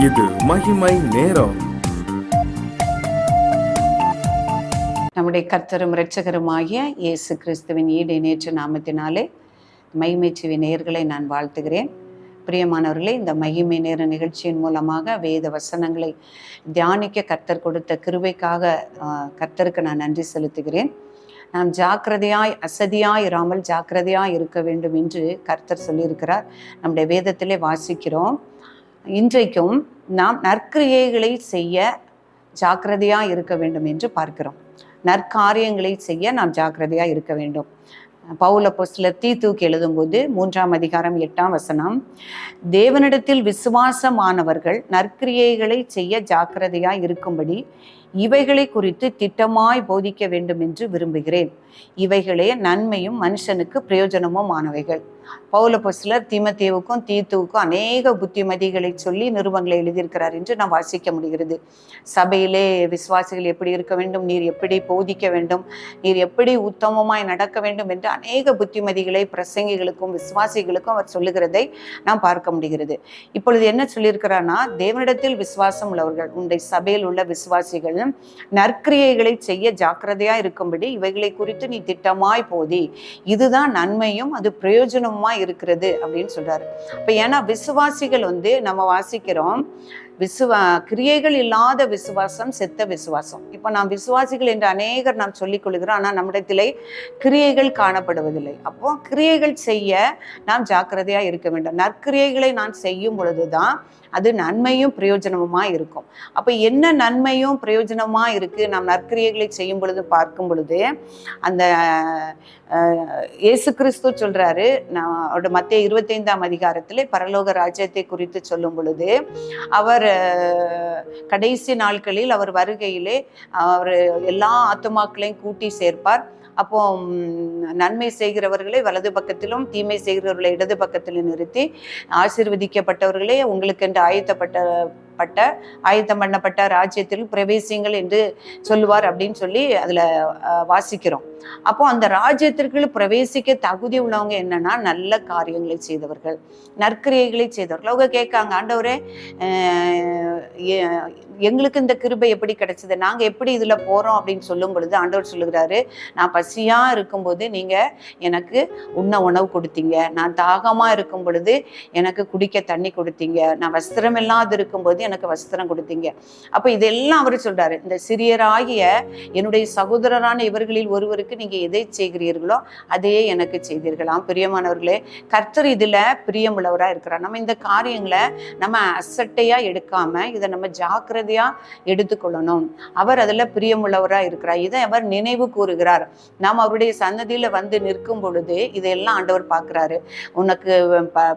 இது மகிமை நேரம். நம்முடைய கர்த்தரும் இரட்சகருமாகிய இயேசு கிறிஸ்துவின் ஈடு இணையற்ற நாமத்தினாலே மகிமை செவி நேயர்களை நான் வாழ்த்துகிறேன். பிரியமானவர்களே, இந்த மகிமை நேர நிகழ்ச்சியின் மூலமாக வேத வசனங்களை தியானிக்க கர்த்தர் கொடுத்த கிருபைக்காக கர்த்தருக்கு நான் நன்றி செலுத்துகிறேன். நாம் ஜாக்கிரதையாய் அசதியாய் இராமல் ஜாக்கிரதையாய் இருக்க வேண்டும் என்று கர்த்தர் சொல்லியிருக்கிறார். நம்முடைய வேதத்திலே வாசிக்கிறோம். இன்றைக்கும் நாம் நற்கிரியைகளை செய்ய ஜாக்கிரதையாக இருக்க வேண்டும் என்று பார்க்கிறோம். நற்காரியங்களை செய்ய நாம் ஜாக்கிரதையாக இருக்க வேண்டும். பவுல் அப்போஸ்தலர் தீத்துவுக்கு எழுதும்போது 3ஆம் அதிகாரம் 8ஆம் வசனம், தேவனிடத்தில் விசுவாசமானவர்கள் நற்கிரியைகளை செய்ய ஜாக்கிரதையாய் இருக்கும்படி இவைகளை குறித்து திட்டமாய் போதிக்க வேண்டும் என்று விரும்புகிறேன். இவைகளே நன்மையும் மனுஷனுக்கு பிரயோஜனமும் ஆனவைகள். பவுல் அப்போஸ்தலர் தீமோத்தேயுவுக்கும் தீத்துவுக்கும் அநேக புத்திமதிகளை சொல்லி நிருபங்களை எழுதியிருக்கிறார் என்று நாம் வாசிக்க முடிகிறது. சபையிலே விசுவாசிகள் எப்படி இருக்க வேண்டும், நீர் எப்படி போதிக்க வேண்டும், நீர் எப்படி உத்தமமாய் நடக்க வேண்டும் என்று அநேக புத்திமதிகளை பிரசங்கிகளுக்கும் விசுவாசிகளுக்கும் அவர் சொல்லுகிறதை நாம் பார்க்க முடிகிறது. இப்பொழுது என்ன சொல்லியிருக்கிறார்னா, தேவனிடத்தில் விசுவாசம் உள்ளவர்கள், உன்னுடைய சபையில் உள்ள விசுவாசிகள் நற்கிரியைகளை செய்ய ஜாக்கிரதையா இருக்கும்படி இவைகளை குறித்து நீ திட்டமாய் போதி, இதுதான் நன்மையும் அது பிரயோஜனமா இருக்கிறது அப்படின்னு சொல்றாரு. இப்ப ஏன்னா விசுவாசிகள் நம்ம வாசிக்கிறோம், கிரியைகள் இல்லாத விசுவாசம் செத்த விசுவாசம். இப்போ நாம் விசுவாசிகள் என்று அநேகர் நாம் சொல்லிக் கொள்கிறோம், ஆனால் நம்மிடத்திலே கிரியைகள் காணப்படுவதில்லை. அப்போ கிரியைகள் செய்ய நாம் ஜாக்கிரதையா இருக்க வேண்டும். நற்கிரியைகளை நான் செய்யும் பொழுதுதான் அது நன்மையும் பிரயோஜனமுமா இருக்கும். அப்ப என்ன நன்மையும் பிரயோஜனமா இருக்கு நாம் நற்கிரியைகளை செய்யும் பொழுது பார்க்கும் பொழுது, அந்த இயேசு கிறிஸ்து சொல்றாரு, அவருடைய மத்தேயு 25ஆம் அதிகாரத்திலே பரலோக ராஜ்யத்தை குறித்து சொல்லும் பொழுது, அவர் கடைசி நாட்களில் அவர் வருகையிலே அவர் எல்லா ஆத்துமாக்களையும் கூட்டி சேர்ப்பார். அப்போ நன்மை செய்கிறவர்களை வலது பக்கத்திலும் தீமை செய்கிறவர்களை இடது பக்கத்திலும் நிறுத்தி, ஆசீர்வதிக்கப்பட்டவர்களே உங்களுக்கு என்று ஆயத்தம் பண்ணப்பட்ட ராஜ்யத்தில் பிரவேசிங்கள் என்று சொல்லுவார் அப்படின்னு சொல்லி அதுல வாசிக்கிறோம். அப்போ அந்த ராஜ்யத்திற்கு பிரவேசிக்க தகுதி உள்ளவங்க என்னன்னா, நல்ல காரியங்களை செய்தவர்கள், நற்கிரியைகளை செய்தவர்கள். அவங்க கேட்காங்க, ஆண்டவரே எங்களுக்கு இந்த கிருபை எப்படி கிடைச்சது, நாங்க எப்படி இதுல போறோம் அப்படின்னு சொல்லும் பொழுது ஆண்டவர் சொல்லுகிறாரு, நான் பசியா இருக்கும்போது நீங்க எனக்கு உண்ண உணவு கொடுத்தீங்க, நான் தாகமா இருக்கும் பொழுது எனக்கு குடிக்க தண்ணி கொடுத்தீங்க, நான் வஸ்திரம் இல்லாது இருக்கும்போது எனக்கு வஸ்திரம் கொடுத்தீங்க. அப்ப இதெல்லாம் அவர் சொல்றாரு, இந்த சிறியராகிய என்னுடைய சகோதரரான இவர்களில் ஒருவருக்கு நீங்க எதை செய்கிறீர்களோ அதையே எனக்கு செய்தீர்களாம். பிரியமானவர்களே, கர்த்தர் இதுல பிரியமுள்ளவரா இருக்கிறார். நம்ம இந்த காரியங்களை நம்ம அசட்டையா எடுக்காம இதை நம்ம ஜாக்கிரதையா எடுத்துக்கொள்ளணும். அவர் அதுல பிரியமுள்ளவரா இருக்கிறார். இதை அவர் நினைவு கூறுகிறார். நாம் அவருடைய சன்னதியில வந்து நிற்கும் பொழுது இதையெல்லாம் ஆண்டவர் பார்க்கிறாரு. உனக்கு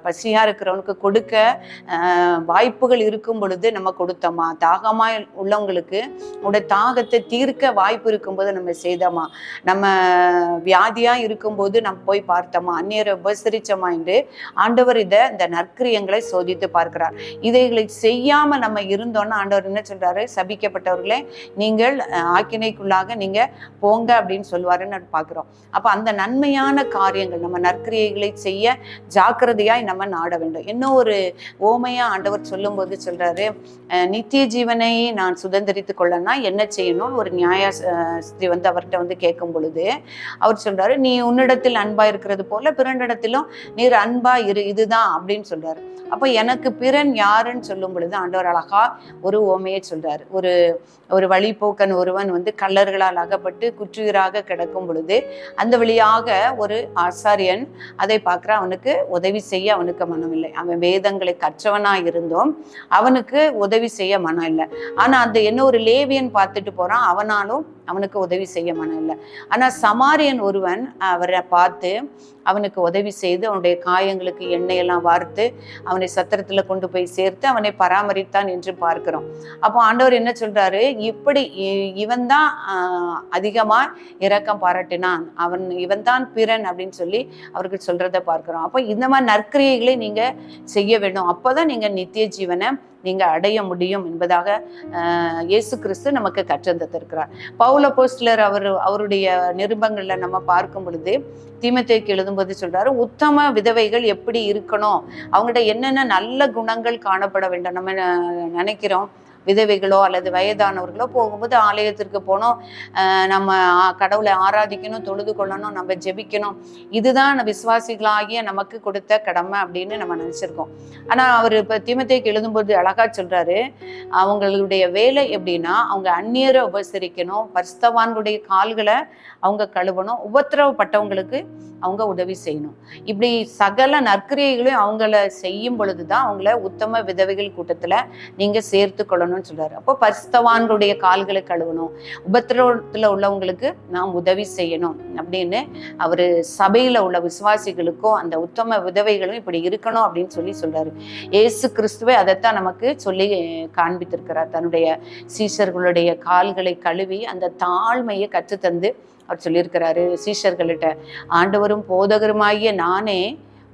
பசியா இருக்கிறவனுக்கு கொடுக்க வாய்ப்புகள் இருக்கும் பொழுது நம்ம கொடுத்தோமா, தாகமா உள்ளவங்களுக்கு உடைய தாகத்தை தீர்க்க வாய்ப்பு இருக்கும்போது நம்ம செய்தோமா, நம்ம வியாதியா இருக்கும்போது நம்ம போய் பார்த்தோமா, அந்நியரை உபசரிச்சோமா என்று ஆண்டவர் இந்த நற்கிரியங்களை சோதித்து பார்க்கிறார். இதைகளை செய்யாம நம்ம இருந்தோம்னா ஆண்டவர் என்ன சொல்றாரு, சபிக்கப்பட்டவர்களே நீங்கள் ஆக்கினைக்குள்ளாக நீங்க போங்க அப்படின்னு சொல்லுவாருன்னு பார்க்கிறோம். அப்ப அந்த நன்மையான காரியங்கள் நம்ம நற்கிரியைகளை செய்ய ஜாக்கிரதையாய் நம்ம நாட வேண்டும். இன்னும் ஒரு ஓமையா ஆண்டவர் சொல்லும் போது சொல்றாரு, நித்திய ஜீவனை நான் சுதந்திரித்து கொள்ளனா என்ன செய்யணும், ஒரு நியாயஸ்திரி அவர்கிட்ட கேட்கும் பொழுது அவர் சொல்றாரு, நீ உன்னிடத்தில் அன்பா இருக்கிறது போல பிறனிடத்திலும் நீர் அன்பா இரு, இதுதான் அப்படின்னு சொல்றாரு. அப்ப எனக்கு பிறன் யாருன்னு சொல்லும் பொழுது ஆண்டவர் அழகா ஒரு ஓமையை சொல்றாரு. ஒரு வழிபோக்கன் ஒருவன் கள்ளர்களால் அகப்பட்டு குற்றுயிராக கிடக்கும் பொழுது அந்த வழியாக ஒரு ஆசாரியன் அதை பார்க்கிற, அவனுக்கு உதவி செய்ய அவனுக்கு மனம் இல்லை. அவன் வேதங்களை கற்றவனா இருந்தோம், அவனுக்கு உதவி செய்ய மனம் இல்லை. ஆனா அந்த ஒரு லேவியன் பார்த்துட்டு போறான், அவனாலும் அவனுக்கு உதவி செய்ய மனம் இல்லை. ஆனா சமாரியன் ஒருவன் அவரை பார்த்து அவனுக்கு உதவி செய்து அவனுடைய காயங்களுக்கு எண்ணெயெல்லாம் வார்த்து அவனை சத்திரத்துல கொண்டு போய் சேர்த்து அவனை பராமரித்தான் என்று பார்க்கிறோம். அப்போ ஆண்டவர் என்ன சொல்றாரு, இப்படி இவன் தான் அதிகமா இரக்கம் பாராட்டினான், இவன் தான் பிறன் அப்படின்னு சொல்லி அவருக்கு சொல்றதை பார்க்கிறோம். அப்போ இந்த மாதிரி நற்கிரியைகளை நீங்க செய்ய வேண்டும், அப்போதான் நீங்க நித்திய ஜீவனை நீங்க அடைய முடியும் என்பதாக இயேசு கிறிஸ்து நமக்கு கற்றந்திருக்கிறார். பவுல் அப்போஸ்தலர் அவருடைய நிருபங்கள்ல நம்ம பார்க்கும் பொழுது தீமோத்தேயுக்கு எழுதும்போது சொல்றாரு, உத்தம விதவைகள் எப்படி இருக்கணும், அவங்கள்ட்ட என்னென்ன நல்ல குணங்கள் காணப்பட வேண்டும். நம்ம நினைக்கிறோம் விதவைகளோ அல்லது வயதானவர்களோ போகும்போது ஆலயத்திற்கு போனோம், நம்ம கடவுளை ஆராதிக்கணும், தொழுது கொள்ளணும், நம்ம ஜெபிக்கணும், இதுதான் விசுவாசிகளாகிய நமக்கு கொடுத்த கடமை அப்படின்னு நம்ம நினைச்சிருக்கோம். ஆனா அவர் இப்ப தீமோத்தேயுக்கு எழுதும்போது அழகா சொல்றாரு, அவங்களுடைய வேலை எப்படின்னா அவங்க அந்நியரை உபசரிக்கணும், பரிசுத்தவான்களுடைய கால்களை அவங்க கழுவணும், உபத்திரவப்பட்டவங்களுக்கு அவங்க உதவி செய்யணும். இப்படி சகல நற்கிரியைகளையும் அவங்கள செய்யும் பொழுதுதான் அவங்கள உத்தம விதவைகள் கூட்டத்துல நீங்க சேர்த்து கொள்ளணும்னு சொல்றாரு. அப்போ பரிசுத்தவான்களுடைய கால்களை கழுவணும், உபத்திரவத்துல உள்ளவங்களுக்கு நாம் உதவி செய்யணும் அப்படின்னு அவரு சபையில உள்ள விசுவாசிகளுக்கும் அந்த உத்தம விதவைகளும் இப்படி இருக்கணும் அப்படின்னு சொல்லி சொல்றாரு. இயேசு கிறிஸ்துவே அதைத்தான் நமக்கு சொல்லி காண்பித்திருக்கிறார். தன்னுடைய சீஷர்களுடைய கால்களை கழுவி அந்த தாழ்மையை கற்றுத்தந்து அவர் சொல்லியிருக்கிறாரு சீஷர்கள்ட்ட, ஆண்டவரும் போதகருமாகிய நானே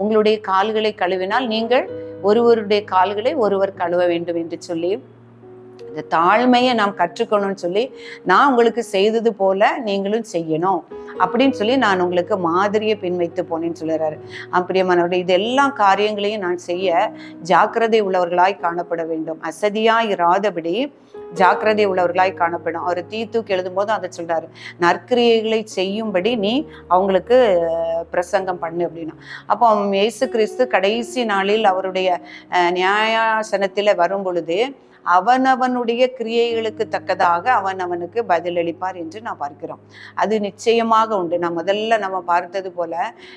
உங்களுடைய கால்களை கழுவினால் நீங்கள் ஒருவருடைய கால்களை ஒருவர் கழுவ வேண்டும் என்று சொல்லி இந்த தாழ்மையை நாம் கற்றுக்கணும்னு சொல்லி, நான் உங்களுக்கு செய்தது போல நீங்களும் செய்யணும் அப்படின்னு சொல்லி நான் உங்களுக்கு மாதிரியை பின்வைத்து போனேன்னு சொல்லுறாரு. பிரியமானவர்களே, இது எல்லா காரியங்களையும் நான் செய்ய ஜாக்கிரதை உள்ளவர்களாய் காணப்பட வேண்டும், அசதியாய் இராதபடி ஜாக்கிரதை உள்ளவர்களாய் காணப்படும். அவர் தீத்துக்கு எழுதும் போது அதை சொல்றாரு, நற்கிரியைகளை செய்யும்படி நீ அவங்களுக்கு பிரசங்கம் பண்ணு அப்படின்னா. அப்போ இயேசு கிறிஸ்து கடைசி நாளில் அவருடைய நியாயாசனத்துல வரும் பொழுது அவனவனுடைய கிரியைகளுக்கு தக்கதாக அவனுக்கு பதிலளிப்பார் என்று நான் பார்க்கிறோம். அது நிச்சயமாக உண்டு. நான் முதல்ல நம்ம பார்த்தது போல,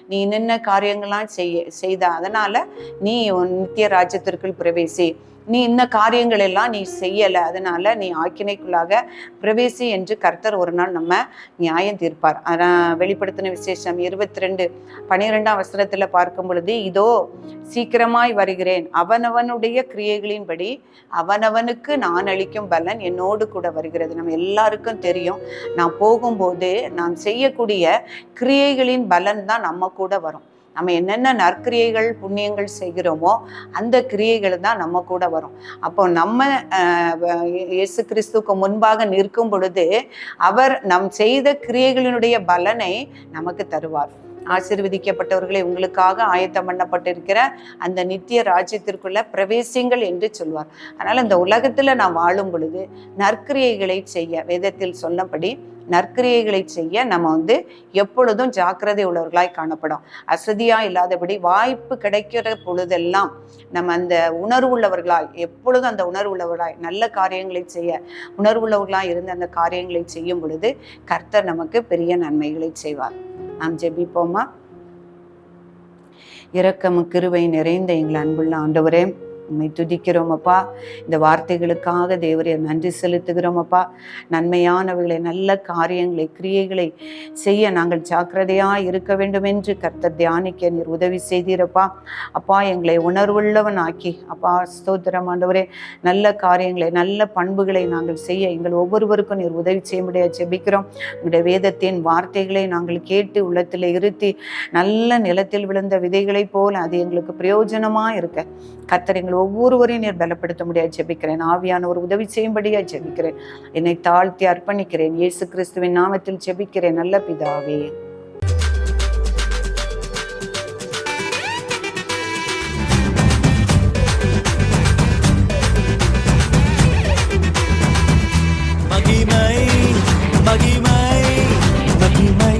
நீ என்னென்ன காரியங்கள்லாம் செய்த அதனால நீ நித்திய ராஜ்யத்திற்குள் பிரவேசி, நீ இன்ன காரியங்கள் எல்லாம் நீ செய்யல அதனால நீ ஆக்கினைக்குள்ளாக பிரவேசி என்று கர்த்தர் ஒரு நாள் நம்ம நியாயம் தீர்ப்பார். வெளிப்படுத்தின விசேஷம் 22:12 பார்க்கும் பொழுது, இதோ சீக்கிரமாய் வருகிறேன், அவனவனுடைய கிரியைகளின்படி அவனவனுக்கு நான் அளிக்கும் பலன் என்னோடு கூட வருகிறது. நம்ம எல்லாருக்கும் தெரியும், நான் போகும்போது நான் செய்யக்கூடிய கிரியைகளின் பலன் தான் நம்ம கூட வரும். நம்ம என்னென்ன நற்கிரியைகள் புண்ணியங்கள் செய்கிறோமோ அந்த கிரியைகள் தான் நம்ம கூட வரும். அப்போ நம்ம இயேசு கிறிஸ்துக்கு முன்பாக நிற்கும் பொழுது அவர் நம் செய்த கிரியைகளினுடைய பலனை நமக்கு தருவார். ஆசீர்வதிக்கப்பட்டவர்களை உங்களுக்காக ஆயத்தம் பண்ணப்பட்டிருக்கிற அந்த நித்திய ராஜ்யத்திற்குள்ள பிரவேசிங்கள் என்று சொல்வார். அதனால இந்த உலகத்துல நான் வாழும் பொழுது நற்கிரியைகளை செய்ய, வேதத்தில் சொன்னபடி நற்கிரியைகளை செய்ய நம்ம எப்பொழுதும் ஜாக்கிரதை உள்ளவர்களாய் காணப்படும். அசதியா இல்லாதபடி வாய்ப்பு கிடைக்கிற பொழுதெல்லாம் நம்ம அந்த உணர்வுள்ளவர்களாய், எப்பொழுதும் அந்த உணர்வுள்ளவர்களாய் நல்ல காரியங்களை செய்ய உணர்வுள்ளவர்களாய் இருந்து அந்த காரியங்களை செய்யும் பொழுது கர்த்தர் நமக்கு பெரிய நன்மைகளை செய்வார். நாம் ஜெபிப்போமா? இரக்கமும் கிருபை நிறைந்த எங்கள் அன்புள்ள ஆண்டவரே, உண்மை துதிக்கிறோம் அப்பா. இந்த வார்த்தைகளுக்காக தேவரே நன்றி செலுத்துகிறோம் அப்பா. நன்மையானவர்களை, நல்ல காரியங்களை, கிரியைகளை செய்ய நாங்கள் ஜாக்கிரதையாக இருக்க வேண்டும் என்று கர்த்தர் தியானிக்க நீர் உதவி செய்தீரப்பா. அப்பா, எங்களை உணர்வுள்ளவன் ஆக்கி அப்பா, ஸ்தோத்திரம் ஆண்டவரே, நல்ல காரியங்களை, நல்ல பண்புகளை நாங்கள் செய்ய எங்கள் ஒவ்வொருவருக்கும் நீர் உதவி செய்ய முடியாது ஜெபிக்கிறோம். உங்களுடைய வேதத்தின் வார்த்தைகளை நாங்கள் கேட்டு உள்ளத்தில் இருத்தி நல்ல நிலத்தில் விழுந்த விதைகளை போல அது எங்களுக்கு பிரயோஜனமாக இருக்க கர்த்தர் எங்கள் ஒவ்வொருவரையும் நீர் பலப்படுத்த முடியாது ஜெபிக்கிறேன். ஆவியான ஒரு உதவி செய்யும்படியா ஜெபிக்கிறேன். என்னை தாழ்த்தி அர்ப்பணிக்கிறேன். இயேசு கிறிஸ்துவின் நாமத்தில் ஜெபிக்கிறேன் நல்ல பிதாவே. மகிமை மகிமை மகிமை